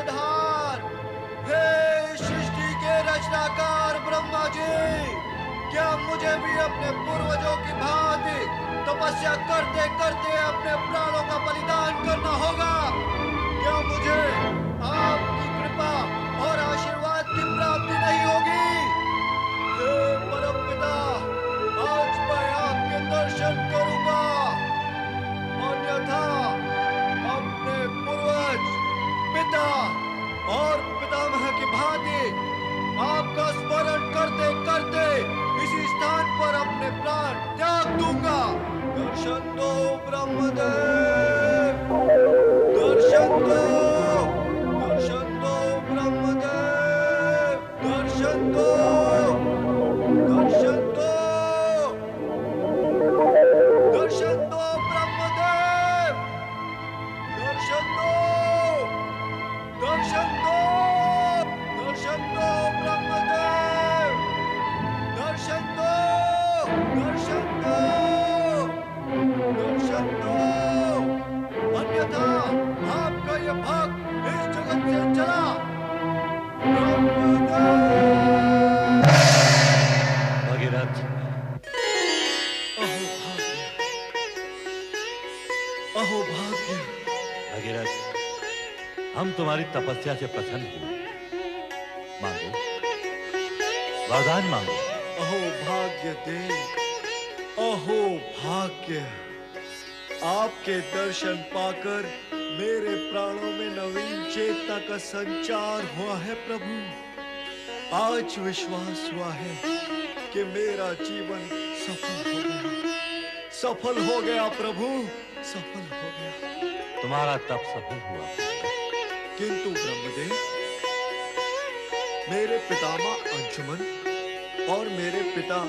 सूत्रधार, हे सृष्टि के रचनाकार ब्रह्मा जी, क्या मुझे भी अपने पूर्वजों की भांति तपस्या करते करते अपने प्राणों का बलिदान करना होगा? क्या मुझे आपकी कृपा और आशीर्वाद की प्राप्ति नहीं होगी? हे परमपिता, आज मैं आपके दर्शन करूंगा, अन्यथा अपने पूर्वज, पिता और पितामह की भांति आपका स्मरण करते करते इसी स्थान पर अपने प्राण त्याग दूंगा। दर्शन दो ब्रह्मदेव, दर्शन दो, दर्शन दो ब्रह्मदेव, दर्शन दो, दर्शन दो, दर्शन दो ब्रह्मदेव, दर्शन दो, दर्शन दो, दर्शन दो ब्रह्मदेव, दर्शन दो, दर्शन दो, दर्शन दो, अन्यथा आपका ये भक्त इस जगत से चला। भगीरथ, अहो भाग्य, अहो भाग्य। भगीरथ, हम तुम्हारी तपस्या से प्रसन्न हुए। मांगो, वरदान मांगो। अहो भाग्य देव, अहो भाग्य, आपके दर्शन पाकर मेरे प्राणों में नवीन चेतना का संचार हुआ है प्रभु। आज विश्वास हुआ है कि मेरा जीवन सफल हो गया, सफल हो गया प्रभु, सफल हो गया। तुम्हारा तप सफल हुआ, किंतु ब्रह्मदेव, मेरे पितामह अंशुमन और मेरे पिता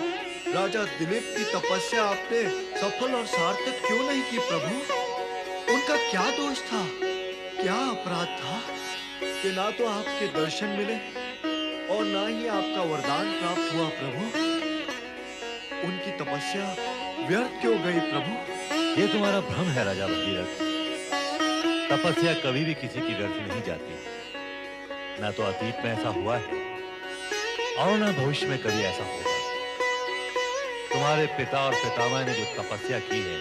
राजा दिलीप की तपस्या आपने सफल और सार्थक क्यों नहीं की प्रभु? उनका क्या दोष था, क्या अपराध था कि ना तो आपके दर्शन मिले और ना ही आपका वरदान प्राप्त हुआ प्रभु? उनकी तपस्या व्यर्थ क्यों गई प्रभु? ये तुम्हारा भ्रम है राजा भगीरथ। तपस्या कभी भी किसी की व्यर्थ नहीं जाती। ना तो अतीत में ऐसा हुआ है और ना भविष्य में कभी ऐसा होगा। तुम्हारे पिता और पितामह ने जो तपस्या की है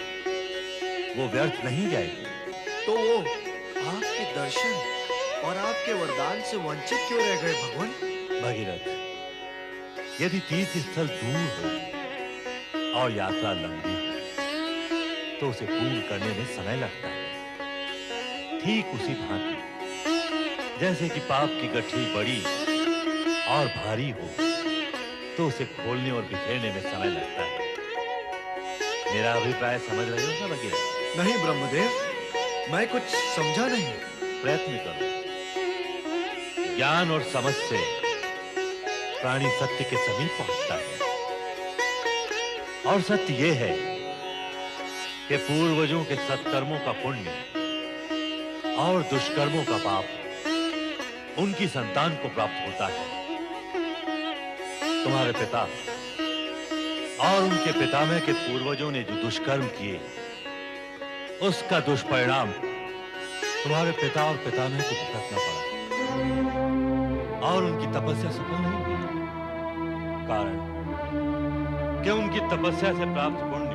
वो व्यर्थ नहीं जाएगी। तो वो आपके दर्शन और आपके वरदान से वंचित क्यों रह गए भगवान? भगीरथ, यदि तीर्थ स्थल दूर हो और यात्रा लंबी हो तो उसे पूर्ण करने में समय लगता है। ठीक उसी भांति जैसे कि पाप की गठरी बड़ी और भारी हो तो उसे खोलने और बिखेरने में समय लगता है। मेरा अभिप्राय समझ रहे हो ना भगीरथ? नहीं ब्रह्मदेव, मैं कुछ समझा नहीं। प्रयत्न करो। ज्ञान और समझ से प्राणी सत्य के समीप पहुंचता है और सत्य यह है कि पूर्वजों के सत्कर्मों का पुण्य और दुष्कर्मों का पाप उनकी संतान को प्राप्त होता है। तुम्हारे पिता और उनके पितामह के पूर्वजों ने जो दुष्कर्म किए उसका दुष्परिणाम तुम्हारे पिता और पितामह को भुगतना पड़ा और उनकी तपस्या सफल नहीं हुई। कारण कि उनकी तपस्या से प्राप्त पुण्य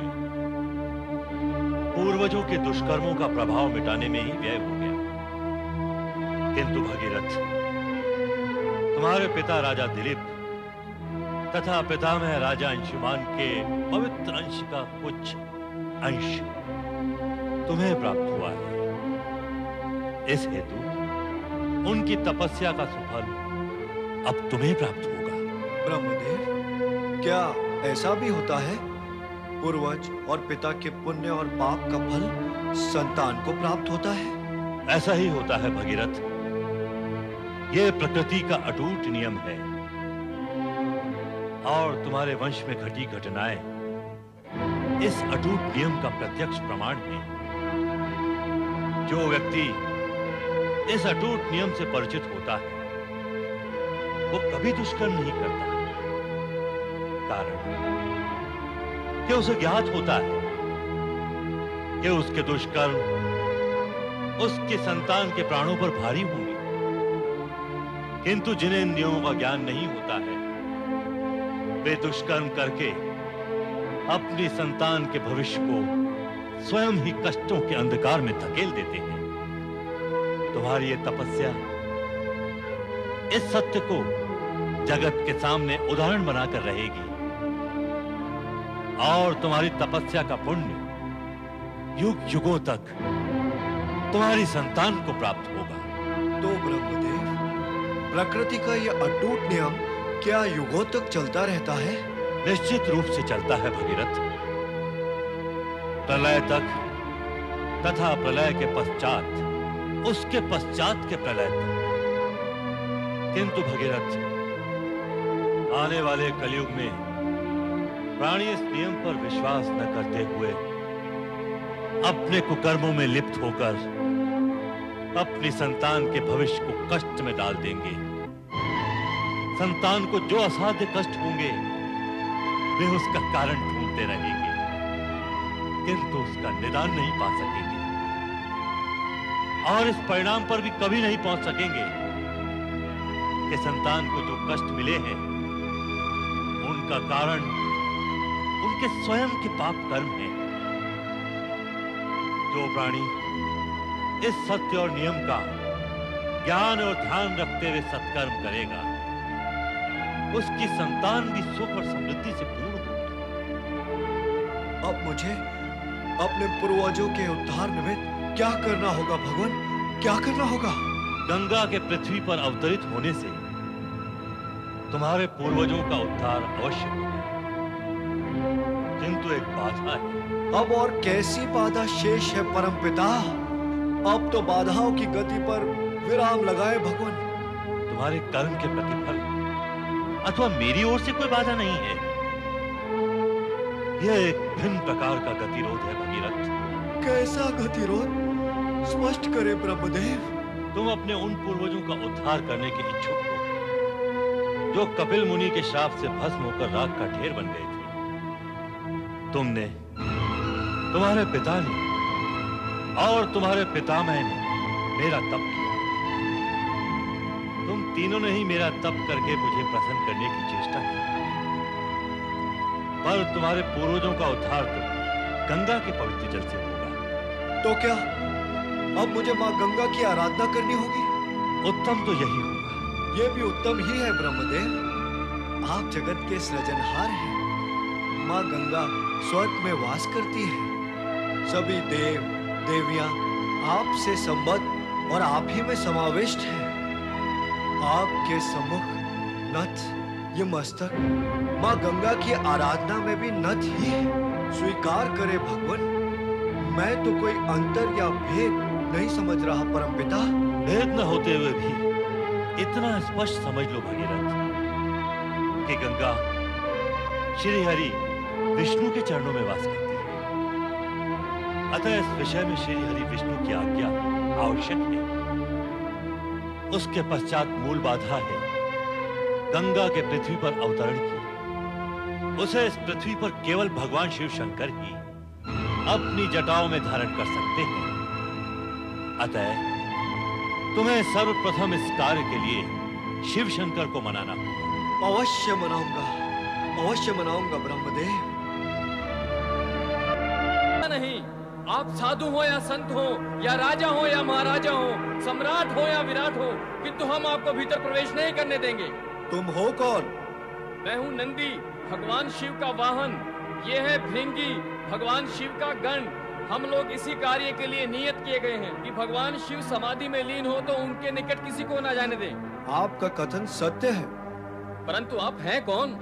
पूर्वजों के दुष्कर्मों का प्रभाव मिटाने में ही व्यय हो गया। किंतु भगीरथ, तुम्हारे पिता राजा दिलीप तथा पितामह राजा अंशुमान के पवित्र अंश का कुछ अंश तुम्हें प्राप्त हुआ है। इस हेतु उनकी तपस्या का सुफल अब तुम्हें प्राप्त होगा। ब्रह्मदेव, क्या ऐसा भी होता है? पूर्वज और पिता के पुण्य और पाप का फल संतान को प्राप्त होता है? ऐसा ही होता है भगीरथ। यह प्रकृति का अटूट नियम है और तुम्हारे वंश में घटी घटनाएं इस अटूट नियम का प्रत्यक्ष प्रमाण है। जो व्यक्ति इस अटूट नियम से परिचित होता है वो कभी दुष्कर्म नहीं करता। कारण कि उसे ज्ञात होता है कि उसके दुष्कर्म उसके संतान के प्राणों पर भारी होंगे किंतु जिन्हें इन नियमों का ज्ञान नहीं होता है, वे दुष्कर्म करके अपनी संतान के भविष्य को स्वयं ही कष्टों के अंधकार में धकेल देते हैं। तुम्हारी ये तपस्या इस सत्य को जगत के सामने उदाहरण बनाकर रहेगी और तुम्हारी तपस्या का पुण्य युग युगों तक तुम्हारी संतान को प्राप्त होगा। तो ब्रह्मदेव, प्रकृति का यह अटूट नियम क्या युगों तक चलता रहता है? निश्चित रूप से चलता है भगीरथ, प्रलय तक तथा प्रलय के पश्चात, उसके पश्चात के प्रलय तक। किंतु भगीरथ, आने वाले कलयुग में प्राणी इस नियम पर विश्वास न करते हुए अपने कुकर्मों में लिप्त होकर अपनी संतान के भविष्य को कष्ट में डाल देंगे। संतान को जो असाध्य कष्ट होंगे वे उसका कारण ढूंढते रहेंगे, किंतु उसका निदान नहीं पा सकेंगे और इस परिणाम पर भी कभी नहीं पहुंच सकेंगे कि संतान को जो कष्ट मिले हैं उनका कारण उनके स्वयं के पाप कर्म हैं। जो प्राणी इस सत्य और नियम का ज्ञान और ध्यान रखते हुए सत्कर्म करेगा, उसकी संतान भी सुख और समृद्धि से पूर्ण होगी। अब मुझे अपने पूर्वजों के उद्धार निमित्त क्या करना होगा भगवान? क्या करना होगा? गंगा के पृथ्वी पर अवतरित होने से तुम्हारे पूर्वजों का उद्धार अवश्य होगा, किंतु एक बाधा है। अब और कैसी बाधा शेष है परमपिता? अब तो बाधाओं की गति पर विराम लगाए भगवान। तुम्हारे कर्म के प्रतिफल अथवा मेरी ओर से कोई बाधा नहीं है। यह एक भिन्न प्रकार का गतिरोध है भगीरथ। कैसा गतिरोध? स्पष्ट करे ब्रह्मदेव। तुम अपने उन पूर्वजों का उद्धार करने के इच्छुक हो जो कपिल मुनि के श्राप से भस्म होकर राख का ढेर बन गए थे। तुमने, तुम्हारे पिता ने और तुम्हारे पितामह ने मेरा तप किया। तुम तीनों ने ही मेरा तप करके मुझे प्रसन्न करने की चेष्टा की, पर तुम्हारे पूर्वजों का उद्धार तो गंगा के पवित्र जल से होगा। तो क्या अब मुझे माँ गंगा की आराधना करनी होगी? उत्तम तो यही होगा। ये भी उत्तम ही है ब्रह्मदेव। आप जगत के सृजनहार हैं। माँ गंगा स्वर्ग में वास करती है। सभी देव देवियां आपसे संबद्ध और आप ही में समाविष्ट हैं। आपके सम्मुख नथ, ये मस्तक माँ गंगा की आराधना में भी नथ ही है। स्वीकार करे भगवान, मैं तो कोई अंतर या भेद नहीं समझ रहा परमपिता। भेद न होते हुए भी इतना स्पष्ट समझ लो भगीरथ कि गंगा श्री हरि विष्णु के चरणों में वास करती है। अतः इस विषय में श्री हरि विष्णु की आज्ञा आवश्यक है। उसके पश्चात मूल बाधा है गंगा के पृथ्वी पर अवतरण की। उसे इस पृथ्वी पर केवल भगवान शिव शंकर ही अपनी जटाओं में धारण कर सकते हैं। अतः तुम्हें सर्वप्रथम इस कार्य के लिए शिव शंकर को मनाना होगा। अवश्य मनाऊंगा, अवश्य मनाऊंगा ब्रह्मदेव। नहीं, आप साधु हो या संत हो या राजा हो या महाराजा हो, सम्राट हो या विराट हो, किंतु हम आपको भीतर प्रवेश नहीं करने देंगे। तुम हो कौन? मैं हूँ नंदी, भगवान शिव का वाहन। ये है भृंगी, भगवान शिव का गण। हम लोग इसी कार्य के लिए नियत किए गए हैं कि भगवान शिव समाधि में लीन हो तो उनके निकट किसी को न जाने दें। आपका कथन सत्य है, परंतु आप हैं कौन?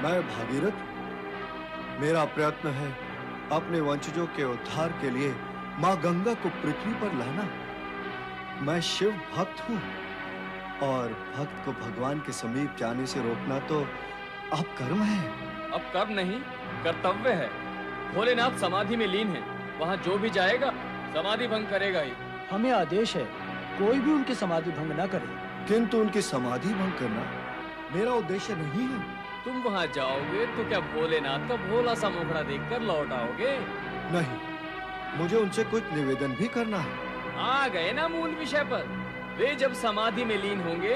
मैं भागीरथ। मेरा प्रयत्न है अपने वंशजों के उद्धार के लिए माँ गंगा को पृथ्वी पर लाना। मैं शिव भक्त हूँ और भक्त को भगवान के समीप जाने से रोकना तो अब कर्म है। अब कर्म नहीं, कर्तव्य है। भोलेनाथ समाधि में लीन है, वहाँ जो भी जाएगा समाधि भंग करेगा ही। हमें आदेश है कोई भी उनकी समाधि भंग न करे। किंतु उनकी समाधि भंग करना मेरा उद्देश्य नहीं है। तुम वहाँ जाओगे तो क्या भोलेनाथ का भोला सा मुखड़ा देखकर लौट आओगे? नहीं, मुझे उनसे कुछ निवेदन भी करना है। आ गए ना मूल विषय पर। वे जब समाधि में लीन होंगे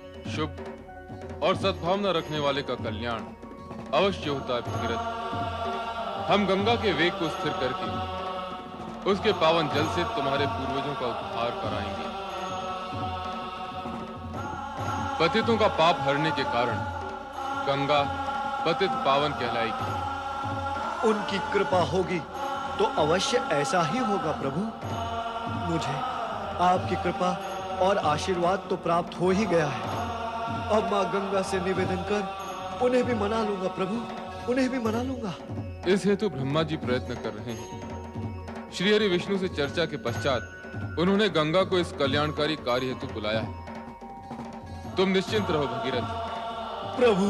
शुभ और सद्भावना रखने वाले का कल्याण अवश्य होता है भगीरथ। हम गंगा के वेग को स्थिर करके उसके पावन जल से तुम्हारे पूर्वजों का उद्धार कराएंगे। पतितों का पाप हरने के कारण गंगा पतित पावन कहलाएगी। उनकी कृपा होगी तो अवश्य ऐसा ही होगा प्रभु। मुझे आपकी कृपा और आशीर्वाद तो प्राप्त हो ही गया है। अब मां गंगा से निवेदन कर उन्हें भी मना लूंगा प्रभु, उन्हें भी मना लूंगा। इस हेतु ब्रह्मा जी प्रयत्न कर रहे हैं। श्री हरि विष्णु से चर्चा के पश्चात उन्होंने गंगा को इस कल्याणकारी कार्य हेतु बुलाया है। तुम निश्चिंत रहो भगीरथ। प्रभु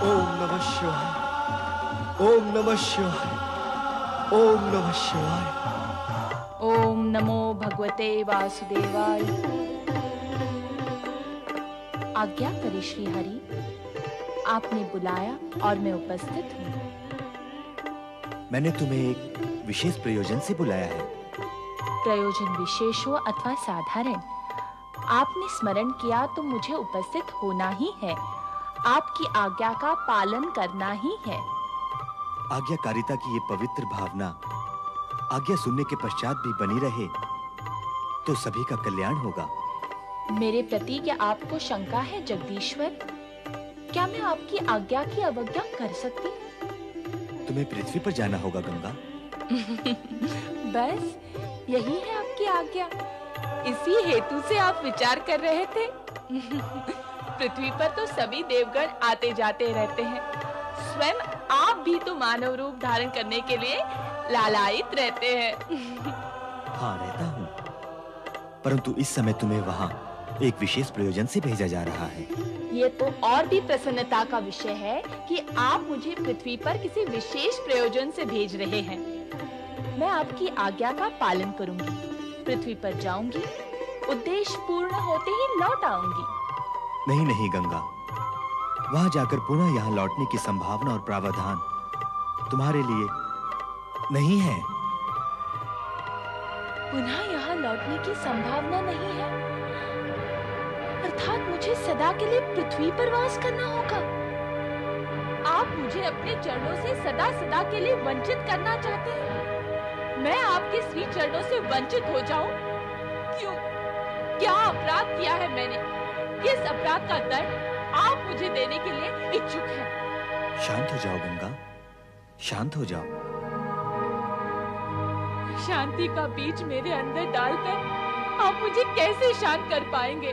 ओम नमः शिवाय, ओम नमः शिवाय, ओम नमः शिवाय। ओम नमो भगवते वासुदेवाय। आज्ञा करें श्री हरि, आपने बुलाया और मैं उपस्थित हूँ। मैंने तुम्हें एक विशेष प्रयोजन से बुलाया है। प्रयोजन विशेष हो अथवा साधारण, आपने स्मरण किया तो मुझे उपस्थित होना ही है। आपकी आज्ञा का पालन करना ही है। आज्ञाकारिता की ये पवित्र भावना आज्ञा सुनने के पश्चात भी बनी रहे तो सभी का कल्याण होगा। मेरे प्रति क्या आपको शंका है जगदीश्वर? क्या मैं आपकी आज्ञा की अवज्ञा कर सकती? तुम्हें पृथ्वी पर जाना होगा गंगा। बस यही है आपकी आज्ञा। इसी हेतु से आप विचार कर रहे थे। पृथ्वी पर तो सभी देवगण आते जाते रहते हैं। स्वयं आप भी तो मानव रूप धारण करने के लिए लालायित रहते हैं। हाँ, रहता हूँ, परंतु इस समय तुम्हें वहाँ एक विशेष प्रयोजन से भेजा जा रहा है। ये तो और भी प्रसन्नता का विषय है कि आप मुझे पृथ्वी पर किसी विशेष प्रयोजन से भेज रहे हैं। मैं आपकी आज्ञा का पालन करूंगी, पृथ्वी पर जाऊंगी, उद्देश्य पूर्ण होते ही लौट आऊंगी। नहीं नहीं गंगा, वहां जाकर पुनः यहाँ लौटने की संभावना और प्रावधान तुम्हारे लिए नहीं है। पुनः यहाँ लौटने की संभावना नहीं है, अर्थात मुझे सदा के लिए पृथ्वी पर वास करना होगा। आप मुझे अपने चरणों से सदा सदा के लिए वंचित करना चाहते हैं। मैं आपके श्री चरणों से वंचित हो जाऊं? क्यों? क्या अपराध किया है मैंने? किस अपराध का दंड आप मुझे देने के लिए इच्छुक हैं? शांत हो जाओ गंगा, शांत हो जाओ। शांति का बीज मेरे अंदर डालकर आप मुझे कैसे शांत कर पाएंगे?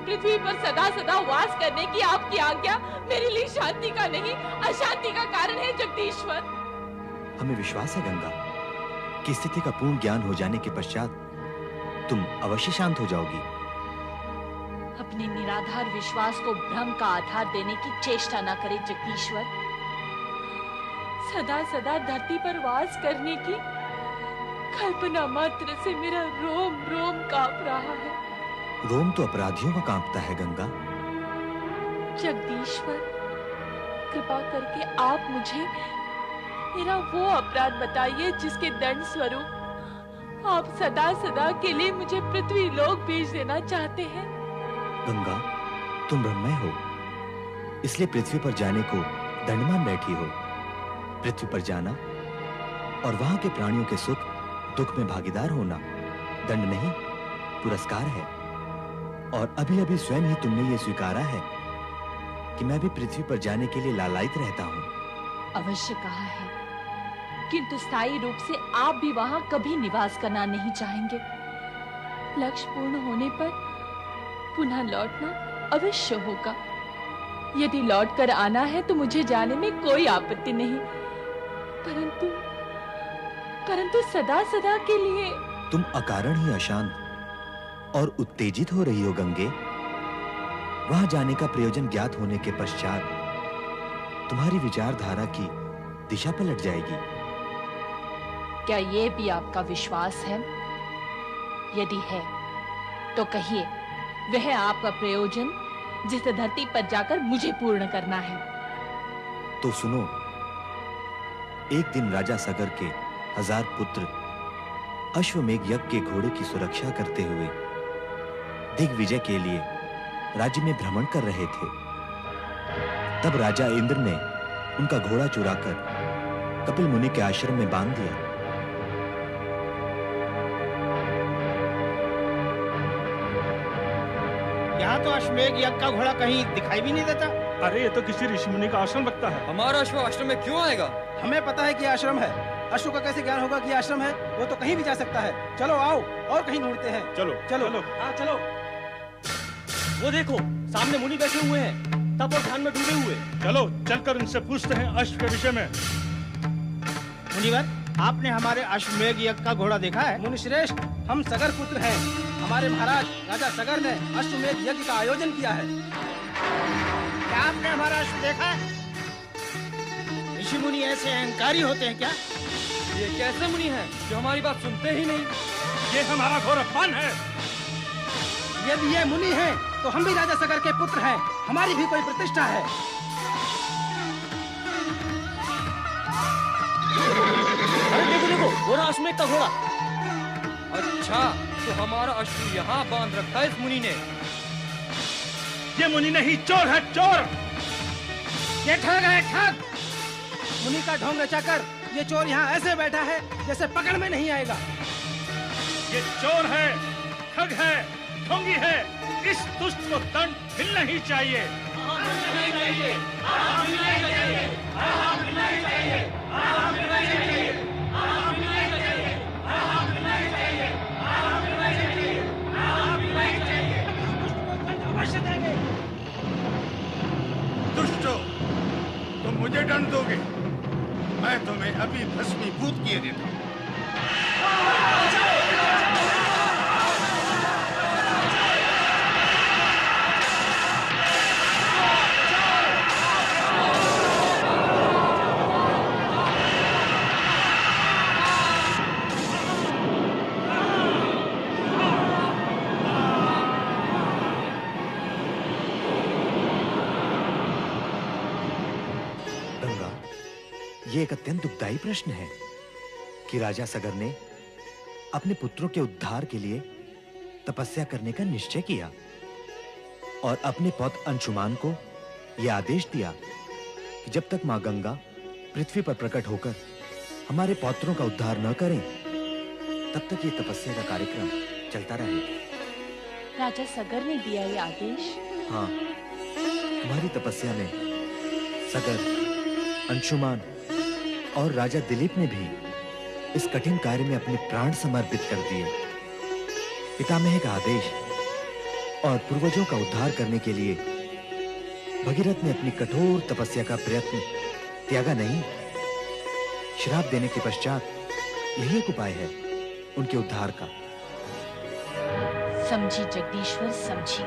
पृथ्वी पर सदा सदा वास करने की आपकी आज्ञा मेरे लिए शांति का नहीं, अशांति का कारण है जगदीश्वर। हमें विश्वास है गंगा कि स्थिति का पूर्ण ज्ञान हो जाने के पश्चात तुम अवश्य शांत हो जाओगी। अपने निराधार विश्वास को भ्रम का आधार देने की चेष्टा न करें जगदीश्वर। सदा सदा धरती पर वास करने की कल्पना मात्र से मेरा रोम रोम कांप रहा है। रोम तो अपराधियों का कांपता है गंगा। जगदीश्वर, कृपा करके आप मुझे मेरा वो अपराध बताइए जिसके दंड स्वरूप आप सदा सदा के लिए मुझे पृथ्वी लोक भेज देना चाहते हैं। गंगा, तुम ब्रह्ममय हो, इसलिए पृथ्वी पर जाने को दंड मान बैठी हो। पृथ्वी पर जाना और वहां के प्राणियों के सुख दुख में भागीदार होना दंड नहीं, पुरस्कार है। और अभी अभी स्वयं ही तुमने ये स्वीकारा है कि मैं भी पृथ्वी पर जाने के लिए लालायित रहता हूँ। अवश्य कहा है, किंतु स्थायी रूप से आप भी वहां कभी निवास करना नहीं चाहेंगे। लक्ष्य पूर्ण होने पर पुनः लौटना अवश्य होगा। यदि लौट कर आना है तो मुझे जाने में कोई आपत्ति नहीं, परंतु सदा सदा के लिए। तुम अकारण ही अशांत और उत्तेजित हो रही हो गंगे। वहां जाने का प्रयोजन ज्ञात होने के पश्चात तुम्हारी विचारधारा की दिशा पलट जाएगी। क्या ये भी आपका विश्वास है? यदि है तो कहिए, वह आपका प्रयोजन जिस धरती पर जाकर मुझे पूर्ण करना है। तो सुनो, एक दिन राजा सगर के 1000 पुत्र अश्वमेघ यज्ञ के घोड़े की सुरक्षा करते हुए दिग्विजय के लिए राज्य में भ्रमण कर रहे थे। तब राजा इंद्र ने उनका घोड़ा चुराकर कपिल मुनि के आश्रम में बांध दिया। यहाँ तो अश्वमेघ यज्ञ का घोड़ा कहीं दिखाई भी नहीं देता। अरे ये तो किसी ऋषि मुनि का आश्रम लगता है। हमारा अश्व आश्रम में क्यों आएगा? हमें पता है कि आश्रम है। अश्व का कैसे ज्ञान होगा कि आश्रम है? वो तो कहीं भी जा सकता है। चलो आओ और कहीं ढूंढते हैं। चलो चलो चलो। हाँ चलो। वो देखो सामने मुनि बैठे हुए हैं, तप और ध्यान में डूबे हुए। चलो चलकर इनसे पूछते हैं अश्व के विषय में। मुनिवर, आपने हमारे अश्वमेघ यज्ञ का घोड़ा देखा है? मुनि श्रेष्ठ, हम सगर पुत्र हैं। हमारे महाराज राजा सगर ने अश्वमेघ यज्ञ का आयोजन किया है। क्या आपने हमारा अश्व देखा है? ऋषि मुनि ऐसे अहंकारी होते हैं क्या? ये कैसे मुनि हैं जो हमारी बात सुनते ही नहीं? ये हमारा घोर अपमान है। यदि ये मुनि हैं, तो हम भी राजा सगर के पुत्र हैं। हमारी भी कोई प्रतिष्ठा है। अरे देखो देखो, वो रहा अश्वमेघ का घोड़ा। अच्छा, तो हमारा अश्व यहाँ बांध रखा है इस मुनि ने। ये मुनि नहीं, चोर है, चोर। ये ठग है, ठग। मुनि का ढोंग रचाकर ये चोर यहाँ ऐसे बैठा है जैसे पकड़ में नहीं आएगा। ये चोर है, ठग है, ढोंगी है। इस दुष्ट को दंड मिलना ही चाहिए। दुष्टो, तुम मुझे दंड दोगे? मैं तुम्हें अभी भस्मीभूत किए देता हूँ। ये एक अत्यंत दुखदाई प्रश्न है कि राजा सगर ने अपने पुत्रों के उद्धार के लिए तपस्या करने का निश्चय किया और अपने पौत्र अंशुमान को यह आदेश दिया कि जब तक मां गंगा पृथ्वी पर प्रकट होकर हमारे पौत्रों का उद्धार न करें, तब तक ये तपस्या का कार्यक्रम चलता रहे। राजा सगर ने दिया ये आदेश? हाँ, तुम्हारी तपस्या में सगर, अंशुमान और राजा दिलीप ने भी इस कठिन कार्य में अपने प्राण समर्पित कर दिए। पितामह का आदेश और पूर्वजों का उद्धार करने के लिए भगीरथ ने अपनी कठोर तपस्या का प्रयत्न त्यागा नहीं। श्राप देने के पश्चात यही एक उपाय है उनके उद्धार का। समझी जगदीश्वर, समझी।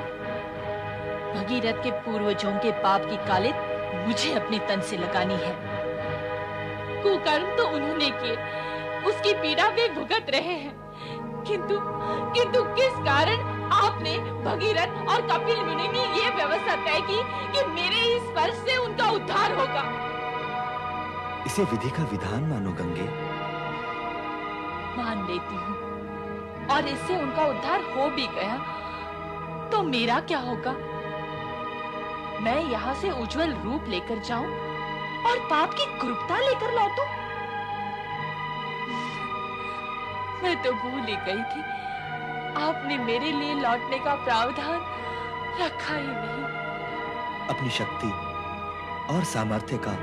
भगीरथ के पूर्वजों के पाप की कालिद मुझे अपने तन से लगानी है। कुकर्म तो उन्होंने किए, उसकी पीड़ा वे भुगत रहे हैं, किंतु किस कारण आपने भगीरथ और कपिल मुनि ने ये व्यवस्था तय की कि मेरे इस स्पर्श से उनका उद्धार होगा? इसे विधि का विधान मानो गंगे। मान लेती हूँ, और इससे उनका उद्धार हो भी गया तो मेरा क्या होगा? मैं यहाँ से उज्जवल रूप लेकर जाऊं और पाप की कुरूपता लेकर लौटूं? मैं तो भूल ही गई थी, आपने मेरे लिए लौटने का प्रावधान रखा ही नहीं। अपनी शक्ति और सामर्थ्य का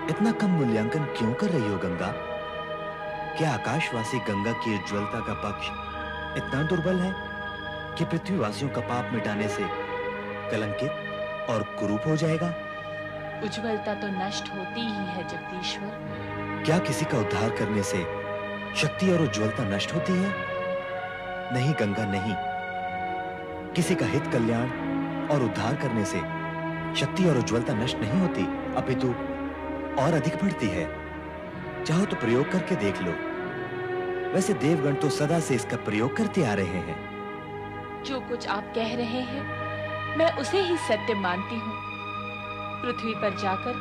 इतना कम मूल्यांकन क्यों कर रही हो गंगा? क्या आकाशवासी गंगा की उज्ज्वलता का पक्ष इतना दुर्बल है कि पृथ्वीवासियों का पाप मिटाने से कलंकित और कुरूप हो जाएगा? उज्ज्वलता तो नष्ट होती ही है जगदीश्वर। क्या किसी का उद्धार करने से शक्ति और उज्ज्वलता नष्ट होती है? नहीं गंगा, नहीं। किसी का हित, कल्याण और उद्धार करने से शक्ति और उज्ज्वलता नष्ट नहीं होती, अपितु और अधिक बढ़ती है। चाहो तो प्रयोग करके देख लो। वैसे देवगण तो सदा से इसका प्रयोग करते आ रहे हैं। जो कुछ आप कह रहे हैं मैं उसे ही सत्य मानती हूँ। पृथ्वी पर जाकर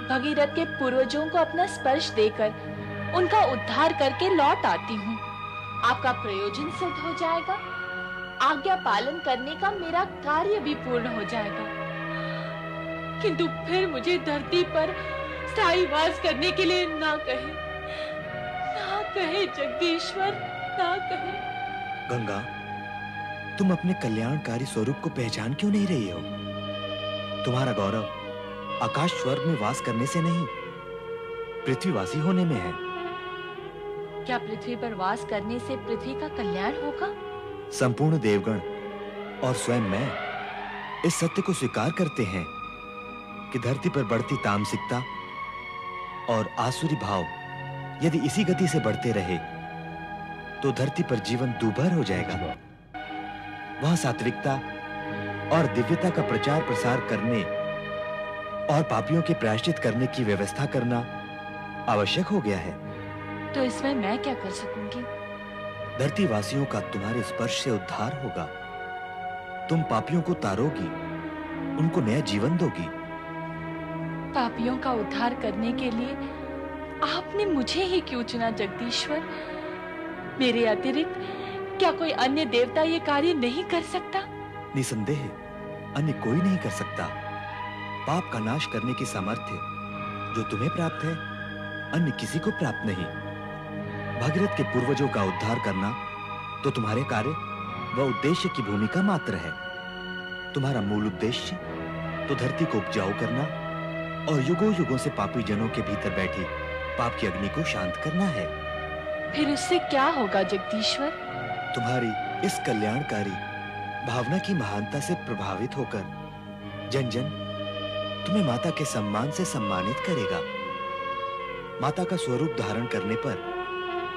भगीरथ के पूर्वजों को अपना स्पर्श देकर उनका उद्धार करके लौट आती हूँ। आपका प्रयोजन सिद्ध हो जाएगा, आज्ञा पालन करने का मेरा कार्य भी पूर्ण हो जाएगा। किंतु फिर मुझे धरती पर स्थायी वास करने के लिए ना कहे जगदीश्वर, ना कहे। गंगा, तुम अपने कल्याणकारी स्वरूप को पहचान क्यों नहीं रही हो? तुम्हारा गौरव आकाश स्वर्ग में वास करने से नहीं, पृथ्वीवासी होने में है। क्या पृथ्वी पर वास करने से पृथ्वी का कल्याण होगा? संपूर्ण देवगण और स्वयं मैं इस सत्य को स्वीकार करते हैं कि धरती पर बढ़ती तामसिकता और आसुरी भाव यदि इसी गति से बढ़ते रहे तो धरती पर जीवन दूभर हो जाएगा। वहां सात्विकता और दिव्यता का प्रचार प्रसार करने और पापियों के प्रायश्चित करने की व्यवस्था करना आवश्यक हो गया है। तो इसमें मैं क्या कर सकूंगी? धरती वासियों का तुम्हारे स्पर्श से उद्धार होगा। तुम पापियों को तारोगी, उनको नया जीवन दोगी। पापियों का उद्धार करने के लिए आपने मुझे ही क्यों चुना जगदीश्वर? मेरे अतिरिक्त क्या कोई अन्य देवता ये कार्य नहीं कर सकता? निसंदेह अन्य कोई नहीं कर सकता। पाप का नाश करने की सामर्थ्य जो तुम्हें प्राप्त है, अन्य किसी को प्राप्त नहीं। भागीरथ के पूर्वजों का उद्धार करना तो तुम्हारे कार्य व उद्देश्य की भूमिका मात्र है। तुम्हारा मूल उद्देश्य तो धरती को उपजाऊ करना और युगों युगों से पापी जनों के भीतर बैठी पाप की अग्नि को शांत करना है। फिर उससे क्या होगा जगदीश्वर? तुम्हारी इस कल्याणकारी भावना की महानता से प्रभावित होकर जन जन तुम्हें माता के सम्मान से सम्मानित करेगा। माता का स्वरूप धारण करने पर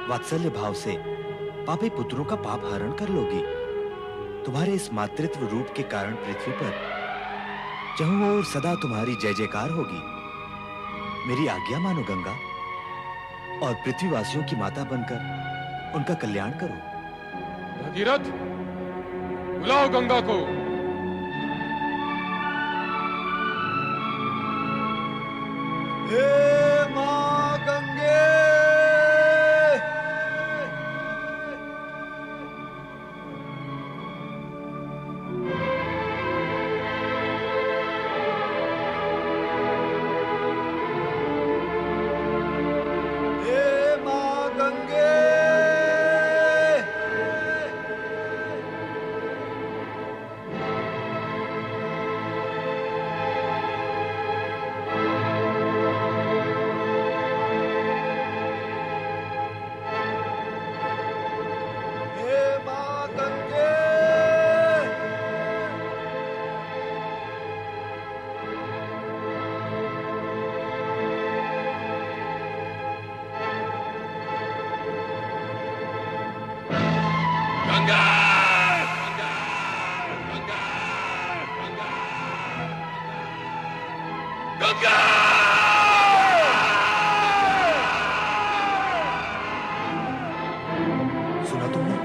वात्सल्य भाव से पापी पुत्रों का पाप हरण कर लोगी। तुम्हारे इस मातृत्व रूप के कारण पृथ्वी पर चहुं ओर सदा तुम्हारी जय जयकार होगी। मेरी आज्ञा मानो गंगा, और पृथ्वीवासियों की माता बनकर उनका कल्याण करो। भगीरथ, बुलाओ गंगा को। हे मां गंगे, हे मां गंगे, हे मां गंगे। गंगा! गंगा! सुना तुमने?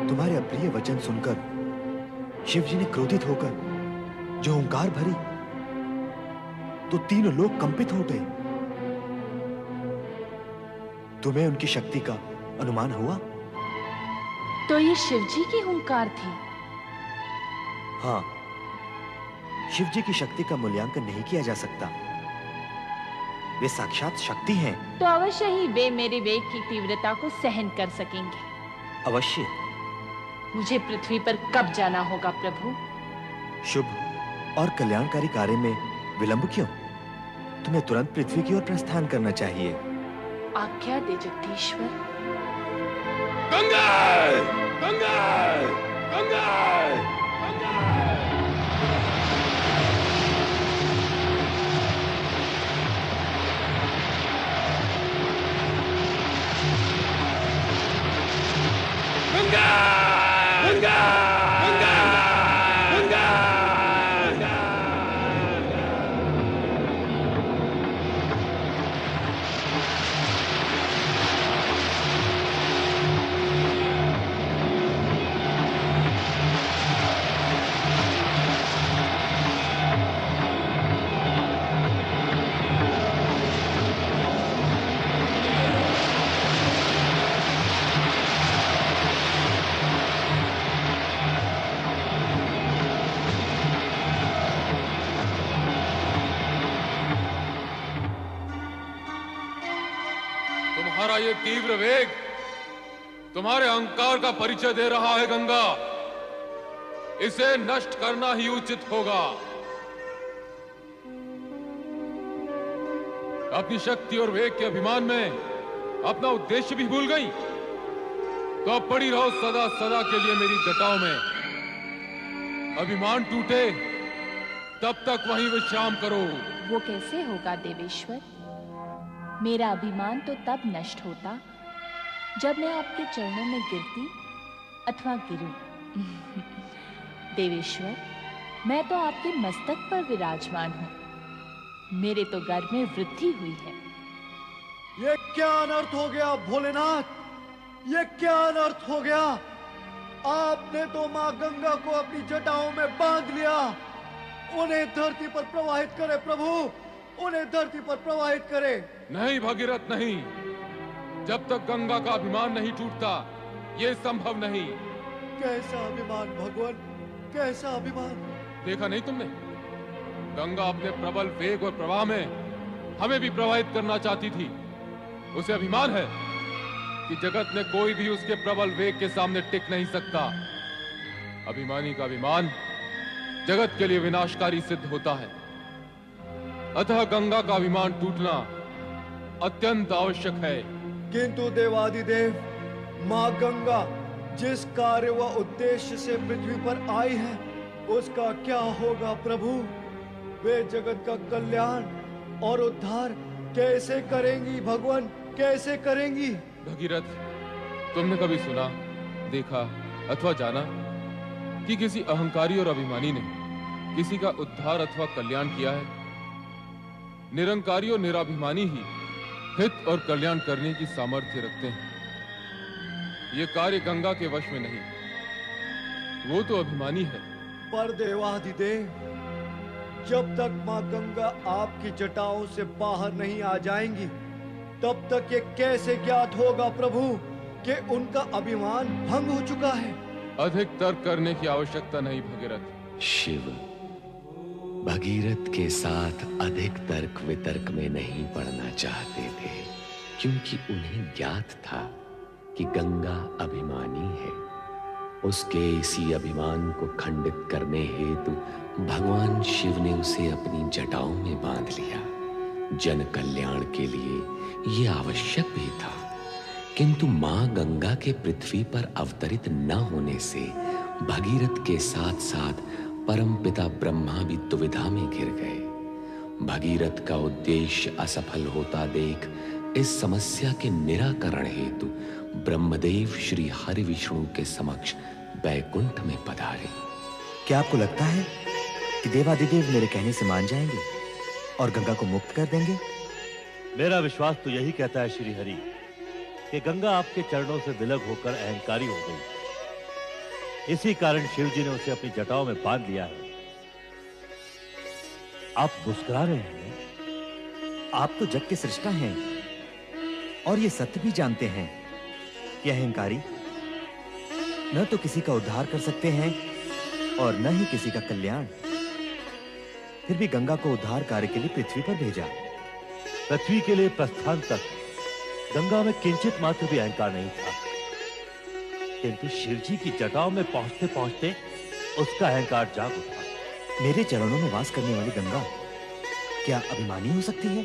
तुम्हारे अप्रिय वचन सुनकर शिव जी ने क्रोधित होकर जो ओंकार भरी तो तीनों लोग कंपित हो गए। तुम्हें उनकी शक्ति का अनुमान हुआ? तो ये शिवजी की हुंकार थी? हाँ, शिव जी की शक्ति का मूल्यांकन नहीं किया जा सकता। वे साक्षात शक्ति हैं। तो अवश्य ही वे मेरे वेग की तीव्रता को सहन कर सकेंगे। अवश्य। मुझे पृथ्वी पर कब जाना होगा प्रभु? शुभ और कल्याणकारी कार्य में विलंब क्यों? तुम्हें तुरंत पृथ्वी की ओर प्रस्थान करना चाहिए। आज्ञा दे जगदीश्वर। गंगा! गंगा! गंगा! गंगा! गंगा! गंगा! गंगा! गंगा! तुम्हारा ये तीव्र वेग तुम्हारे अहंकार का परिचय दे रहा है गंगा। इसे नष्ट करना ही उचित होगा। अपनी शक्ति और वेग के अभिमान में अपना उद्देश्य भी भूल गई, तो अब पड़ी रहो सदा सदा के लिए मेरी जटाओं में। अभिमान टूटे तब तक वहीं विश्राम करो। वो कैसे होगा देवेश्वर? मेरा अभिमान तो तब नष्ट होता जब मैं आपके चरणों में गिरती अथवा गिरूं। देवेश्वर, मैं तो आपके मस्तक पर विराजमान हूं। मेरे तो गर्भ में वृद्धि हुई है। ये क्या अनर्थ हो गया भोलेनाथ? ये क्या अनर्थ हो गया? आपने तो माँ गंगा को अपनी जटाओं में बांध लिया। उन्हें धरती पर प्रवाहित करे प्रभु, उन्हें धरती पर प्रवाहित करे। नहीं भगीरथ नहीं, जब तक गंगा का अभिमान नहीं टूटता ये संभव नहीं। कैसा अभिमान भगवान, कैसा अभिमान? देखा नहीं तुमने? गंगा अपने प्रबल वेग और प्रवाह में हमें भी प्रवाहित करना चाहती थी। उसे अभिमान है कि जगत में कोई भी उसके प्रबल वेग के सामने टिक नहीं सकता। अभिमानी का अभिमान जगत के लिए विनाशकारी सिद्ध होता है। अतः गंगा का अभिमान टूटना अत्यंत आवश्यक है। किंतु देवादिदेव, माँ गंगा जिस कार्य व उद्देश्य से पृथ्वी पर आई है उसका क्या होगा प्रभु? वे जगत का कल्याण और उद्धार कैसे करेंगी भगवान, कैसे करेंगी? भगीरथ, तुमने कभी सुना, देखा अथवा जाना कि किसी अहंकारी और अभिमानी ने किसी का उद्धार अथवा कल्याण किया है? निरंकारी और निराभिमानी ही हित और कल्याण करने की सामर्थ्य रखते हैं। ये कार्य गंगा के वश में नहीं, वो तो अभिमानी है। पर देवाधिदेव, जब तक माँ गंगा आपकी जटाओं से बाहर नहीं आ जाएंगी तब तक ये कैसे ज्ञात होगा प्रभु कि उनका अभिमान भंग हो चुका है? अधिक तर्क करने की आवश्यकता नहीं भगीरथ। शिव भगीरथ के साथ अधिक तर्क वितर्क में नहीं पड़ना चाहते थे, क्योंकि उन्हें ज्ञात था कि गंगा अभिमानी है। उसके इसी अभिमान को खंडित करने हेतु भगवान शिव ने उसे अपनी जटाओं में बांध लिया। जन कल्याण के लिए यह आवश्यक भी था, किंतु मां गंगा के पृथ्वी पर अवतरित न होने से भगीरथ के साथ साथ परमपिता ब्रह्मा भी दुविधा में घिर गए। भगीरथ का उद्देश्य असफल होता देख इस समस्या के निराकरण हेतु ब्रह्मदेव श्री हरि विष्णु के समक्ष बैकुंठ में पधारे। क्या आपको लगता है कि देवादिदेव मेरे कहने से मान जाएंगे और गंगा को मुक्त कर देंगे? मेरा विश्वास तो यही कहता है श्री हरि कि गंगा आपके चरणों से विलग होकर अहंकारी हो गई। इसी कारण शिव जी ने उसे अपनी जटाओं में बांध लिया है। आप मुस्कुरा रहे हैं? आप तो जग के सृष्टा हैं और ये सत्य भी जानते हैं कि अहंकारी न तो किसी का उद्धार कर सकते हैं और न ही किसी का कल्याण। फिर भी गंगा को उद्धार कार्य के लिए पृथ्वी पर भेजा। पृथ्वी के लिए प्रस्थान तक गंगा में किंचित मात्र भी अहंकार नहीं था, किंतु शिव जी की जटाओं में पहुंचते पहुंचते उसका अहंकार जाग उठा। मेरे चरणों में वास करने वाली गंगा क्या अभिमानी हो सकती है?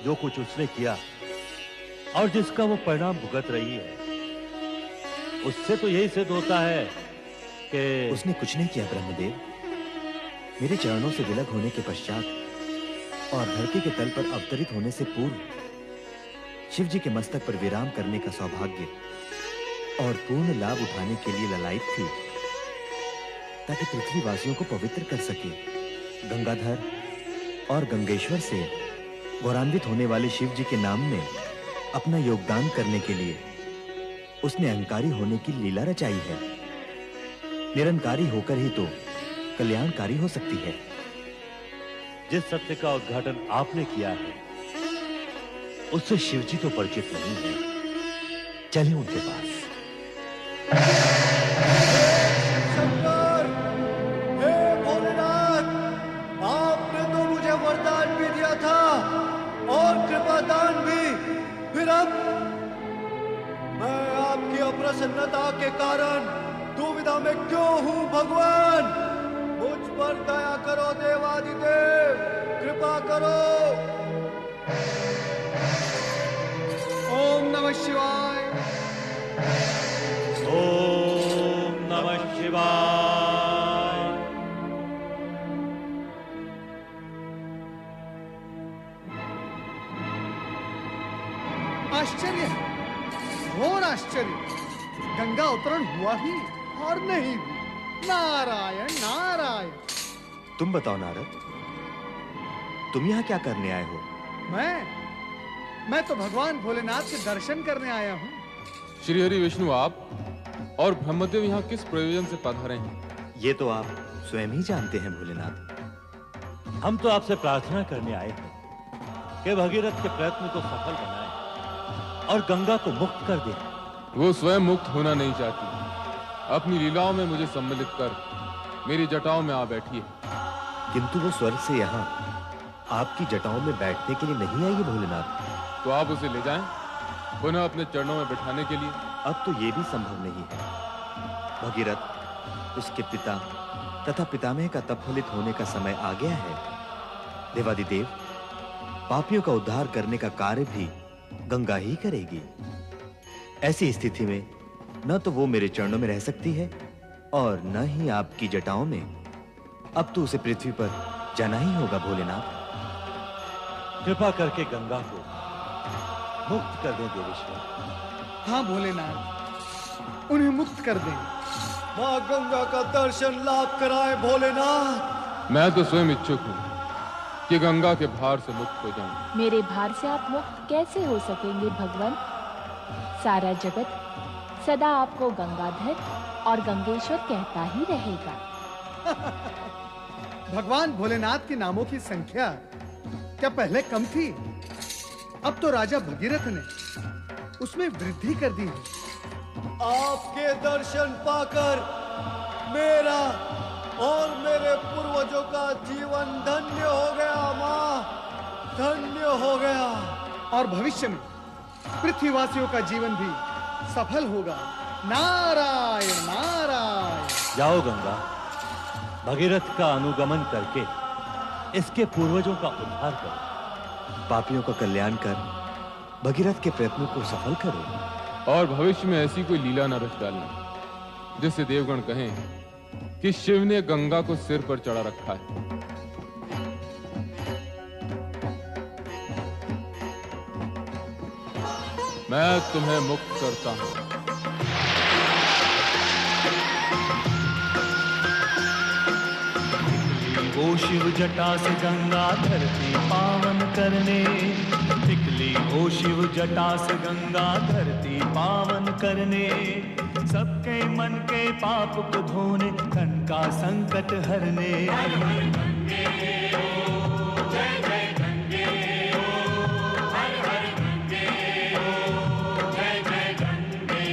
जो कुछ उसने किया और जिसका वो परिणाम भुगत रही है, उससे तो यही सिद्ध होता है कि उसने कुछ नहीं किया ब्रह्मदेव। मेरे चरणों से विलग होने के पश्चात और धरती के तल पर अवतरित होने से पूर्व शिव जी के मस्तक पर विराम करने का सौभाग्य और पूर्ण लाभ उठाने के लिए ललायित थी, ताकि पृथ्वीवासियों को पवित्र कर सके। गंगाधर और गंगेश्वर से गौरवान्वित होने वाले शिव जी के नाम में अपना योगदान करने के लिए उसने अहंकारी होने की लीला रचाई है। निरंकारी होकर ही तो कल्याणकारी हो सकती है। जिस सत्य का उद्घाटन आपने किया है उससे शिवजी तो परिचित नहीं है। चलें उनके पास। शंकर, हे भोलेनाथ, आपने तो मुझे वरदान भी दिया था और कृपादान भी, फिर अब प्रसन्नता के कारण दुविधा में क्यों हूँ भगवान? मुझ पर दया करो देवादिदेव, कृपा करो। ओम नमः शिवाय। ओम नमः शिवाय। आश्चर्य है, घोर आश्चर्य। गंगा अवतरण हुआ ही और नहीं भी। नारायण नारायण। तुम बताओ नारद, तुम यहाँ क्या करने आए हो? मैं तो भगवान भोलेनाथ के दर्शन करने आया हूँ। श्री हरि विष्णु, आप और ब्रह्मदेव यहाँ किस प्रयोजन से पधारे हैं? ये तो आप स्वयं ही जानते हैं भोलेनाथ। हम तो आपसे प्रार्थना करने आए हैं कि भगीरथ के प्रयत्न को सफल बनाएं और गंगा को मुक्त कर दें। वो स्वयं मुक्त होना नहीं चाहती। अपनी लीलाओं में मुझे सम्मिलित कर मेरी जटाओं में आ बैठी है। किंतु वो स्वर्ग से यहाँ आपकी जटाओं में बैठने के लिए नहीं आई है भोलेनाथ। तो आप उसे ले जाएं, पुनः अपने चरणों में बिठाने के लिए। अब तो ये भी संभव नहीं है। भगीरथ, उसके पिता तथा पितामह का तप फलित होने का समय आ गया है। देवादिदेव, पापियों का उद्धार करने का कार्य भी गंगा ही करेगी। ऐसी स्थिति में न तो वो मेरे चरणों में रह सकती है और न ही आपकी जटाओं में। अब तो उसे पृथ्वी पर जाना ही होगा भोलेनाथ। कृपा करके गंगा को मुक्त कर दें देवेश्वर। हाँ भोलेनाथ, उन्हें मुक्त कर दें। माँ गंगा का दर्शन लाभ कराए भोलेनाथ। मैं तो स्वयं इच्छुक हूँ कि गंगा के भार से मुक्त हो जाऊं। मेरे भार से आप मुक्त कैसे हो सकेंगे भगवान? सारा जगत सदा आपको गंगाधर और गंगेश्वर कहता ही रहेगा। भगवान भोलेनाथ के नामों की संख्या क्या पहले कम थी? अब तो राजा भगीरथ ने उसमें वृद्धि कर दी है। आपके दर्शन पाकर मेरा और मेरे पूर्वजों का जीवन धन्य हो गया माँ, धन्य हो गया। और भविष्य में पृथ्वीवासियों का जीवन भी सफल होगा। नारायण नारायण। जाओ गंगा, भगीरथ का अनुगमन करके इसके पूर्वजों का उद्धार करो। पापियों का कल्याण कर भगीरथ के प्रयत्नों को सफल करो। और भविष्य में ऐसी कोई लीला न रच डालना जिससे देवगण कहें कि शिव ने गंगा को सिर पर चढ़ा रखा है। मैं तुम्हें मुक्त करता हूं। ओ शिव जटा से गंगा धरती पावन करने निकली। ओ शिव जटा से गंगा धरती पावन करने, सबके मन के पाप को धोने, धन का संकट हरने। हर हर गंगे ओ, जय जय गंगे ओ, हर हर गंगे ओ, जय जय गंगे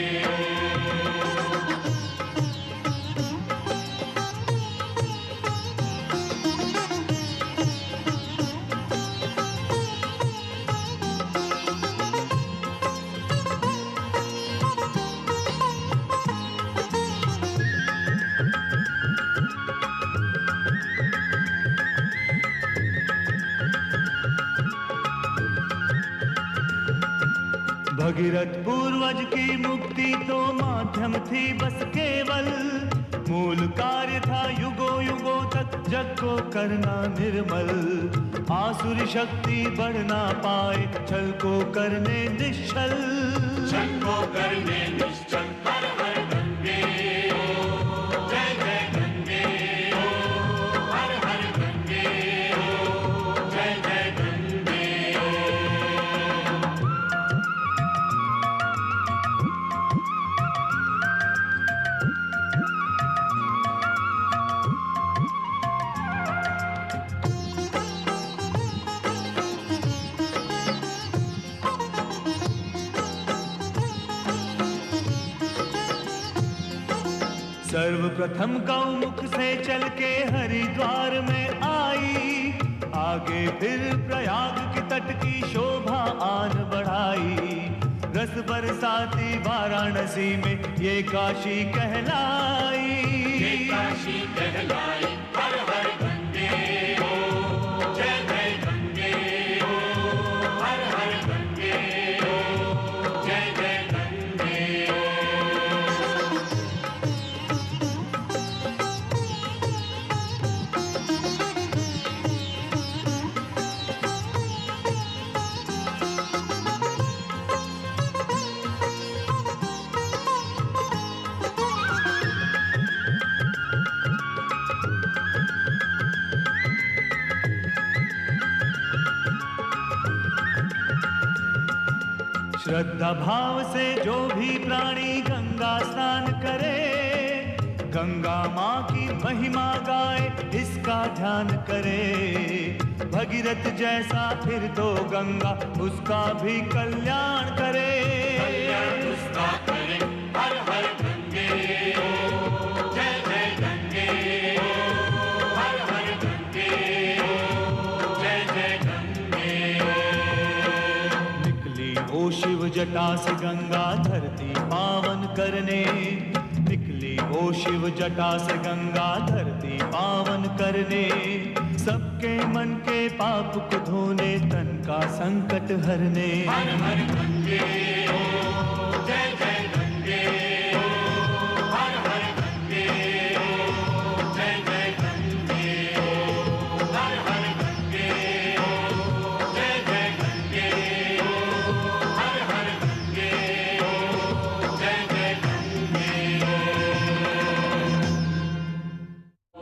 भगीरथ पूर्वज की मुक्ति तो माध्यम थी बस केवल, मूल कार्य था युगों युगों तक जग को करना निर्मल। आसुरी शक्ति बढ़ ना पाए छल को करने निश्चल, छल को करने निश्चल। हर हर गंगे ओ, जय जय गंगे ओ, हर हर गंगे ओ, जय जय गंगे ओ। सर्वप्रथम गौमुख से चल के हरिद्वार में आई, आगे फिर प्रयाग के तट की शोभा आन बढ़ाई। रस बरसाती वाराणसी में ये काशी कहलाई। ये काशी कहलाई। हर हर गंगे हो, जय जय गंगे हो, हर हर गंगे हो, जय जय गंगे हो। श्रद्धा भाव से जो भी प्राणी गंगा स्नान करे, गंगा माँ की महिमा गाए, इसका ध्यान करे। भगीरथ जैसा फिर तो गंगा उसका भी कल्याण करे। कल्याण उसका करे। हर हर गंगे हो, जय जय गंगे हो, हर हर गंगे हो, जय जय गंगे हो। निकली ओ शिव जटा से गंगा धरती पावन करने, निकली ओ शिव जटा से गंगा धरती पावन करने। सबके मन के पाप को धोने, तन का संकट हरने। हर हर गंगे